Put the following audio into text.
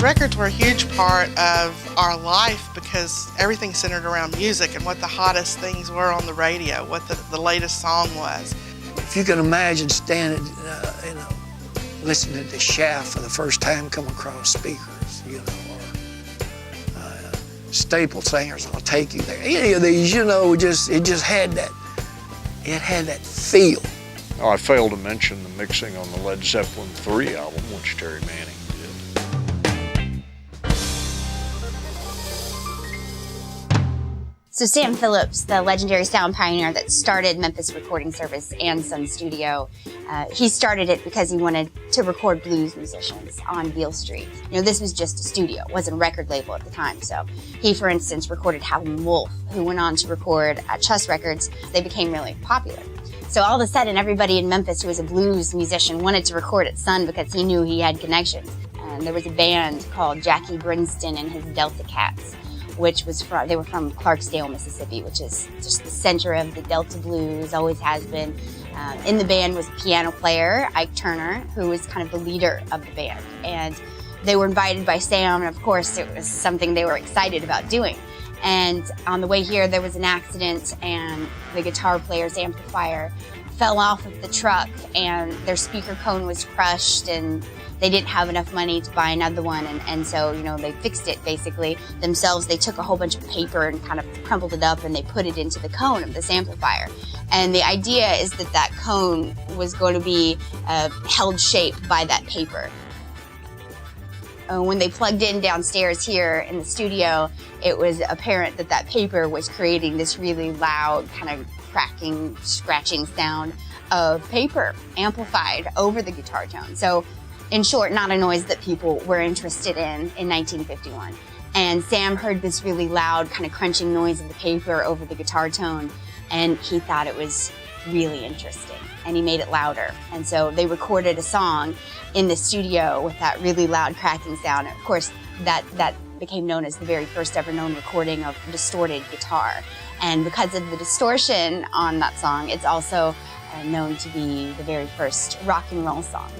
Records were a huge part of our life because everything centered around music and what the hottest things were on the radio, what the latest song was. If you can imagine standing, listening to Shaft for the first time come across speakers, or Staple Singers, I'll Take You There. Any of these, it just had that feel. Oh, I failed to mention the mixing on the Led Zeppelin III album, which Terry Manning did. So Sam Phillips, the legendary sound pioneer that started Memphis Recording Service and Sun Studio, he started it because he wanted to record blues musicians on Beale Street. This was just a studio. It wasn't a record label at the time. So he, for instance, recorded Howlin' Wolf, who went on to record at Chess Records. They became really popular. So all of a sudden, everybody in Memphis who was a blues musician wanted to record at Sun because he knew he had connections. And there was a band called Jackie Brinston and his Delta Cats, which was they were from Clarksdale, Mississippi, which is just the center of the Delta blues, always has been. In the band was a piano player, Ike Turner, who was kind of the leader of the band. And they were invited by Sam, and of course it was something they were excited about doing. And on the way here, there was an accident, and the guitar player's amplifier fell off of the truck, and their speaker cone was crushed, and they didn't have enough money to buy another one, and so, they fixed it basically themselves. They took a whole bunch of paper and kind of crumpled it up, and they put it into the cone of this amplifier. And the idea is that cone was going to be held shape by that paper. When they plugged in downstairs here in the studio, it was apparent that paper was creating this really loud kind of cracking, scratching sound of paper amplified over the guitar tone. So in short, not a noise that people were interested in 1951. And Sam heard this really loud kind of crunching noise of the paper over the guitar tone, and he thought it was really interesting, and he made it louder. And so they recorded a song in the studio with that really loud cracking sound. And of course, that became known as the very first ever known recording of distorted guitar. And because of the distortion on that song, it's also known to be the very first rock and roll song.